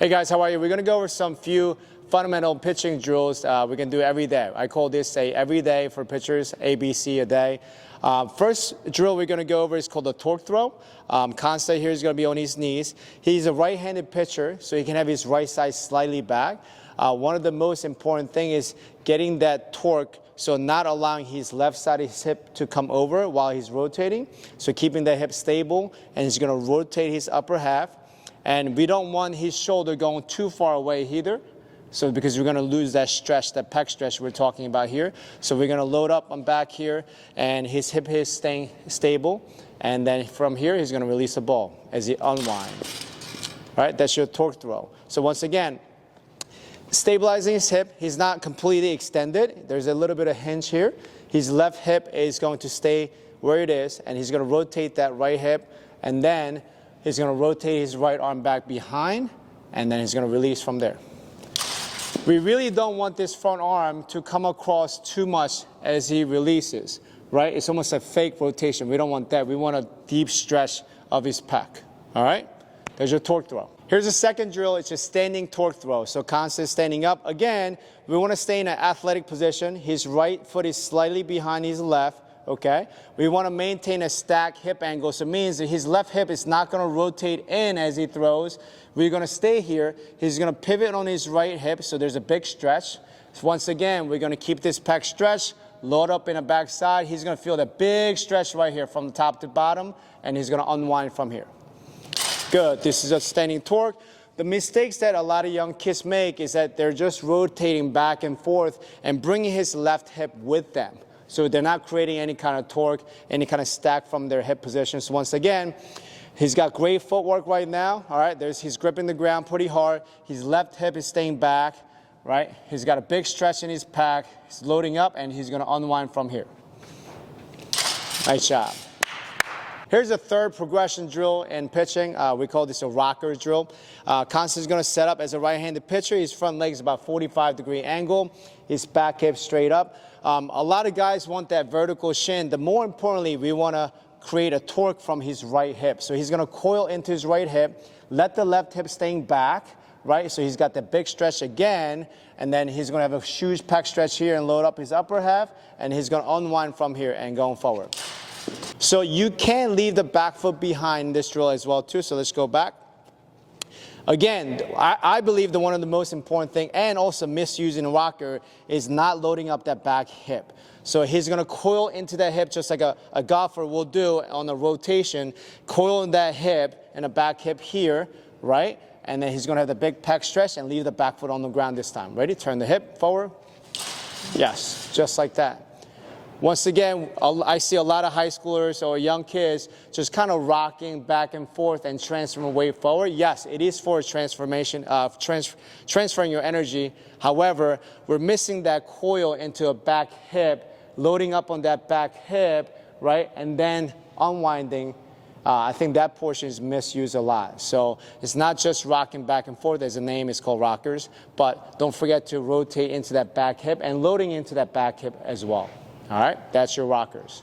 Hey guys, how are you? We're going to go over some few fundamental pitching drills we can do every day. I call this a every day for pitchers, ABC a day. First drill we're going to go over is called the torque throw. Constance here is going to be on his knees. He's a right-handed pitcher, so he can have his right side slightly back. One of the most important thing is getting that torque, so not allowing his left side of his hip to come over while he's rotating. So keeping the hip stable, and he's going to rotate his upper half. And we don't want his shoulder going too far away either. So because we're going to lose that stretch, that pec stretch we're talking about here. So we're going to load up on back here, and his hip is staying stable. And then from here, he's going to release the ball as he unwinds. All right, that's your torque throw. So once again, stabilizing his hip, he's not completely extended. There's a little bit of hinge here. His left hip is going to stay where it is, and he's going to rotate that right hip, and then he's going to rotate his right arm back behind, and then he's going to release from there. We really don't want this front arm to come across too much as he releases, right? It's almost a fake rotation. We don't want that. We want a deep stretch of his pec, all right? There's your torque throw. Here's the second drill. It's a standing torque throw. So Constance standing up. Again, we want to stay in an athletic position. His right foot is slightly behind his left. Okay, we want to maintain a stacked hip angle, so it means that his left hip is not going to rotate in as he throws. We're going to stay here. He's going to pivot on his right hip, so there's a big stretch. So once again, we're going to keep this pec stretch, load up in the back side. He's going to feel that big stretch right here from the top to bottom, and he's going to unwind from here. Good. This is a standing torque. The mistakes that a lot of young kids make is that they're just rotating back and forth and bringing his left hip with them. So they're not creating any kind of torque, any kind of stack from their hip positions. So once again, he's got great footwork right now. All right, he's gripping the ground pretty hard. His left hip is staying back, right? He's got a big stretch in his pec. He's loading up, and he's going to unwind from here. Nice job. Here's a third progression drill in pitching. We call this a rocker drill. Constance is going to set up as a right-handed pitcher. His front leg is about 45-degree angle. His back hip straight up. A lot of guys want that vertical shin. The more importantly, we want to create a torque from his right hip. So he's going to coil into his right hip, let the left hip staying back, right? So he's got the big stretch again, and then he's going to have a huge pec stretch here and load up his upper half, and he's going to unwind from here and going forward. So you can leave the back foot behind this drill as well too. So let's go back. Again, I believe that one of the most important thing, and also misusing a rocker, is not loading up that back hip. So he's going to coil into that hip just like a golfer will do on a rotation, coil in that hip and a back hip here, right? And then he's going to have the big pec stretch and leave the back foot on the ground this time. Ready? Turn the hip forward. Yes, just like that. Once again, I see a lot of high schoolers or young kids just kind of rocking back and forth and transferring weight forward. Yes, it is for transformation, transferring your energy. However, we're missing that coil into a back hip, loading up on that back hip, right, and then unwinding. I think that portion is misused a lot. So it's not just rocking back and forth, as the name is called rockers, but don't forget to rotate into that back hip and loading into that back hip as well. All right, that's your rockers.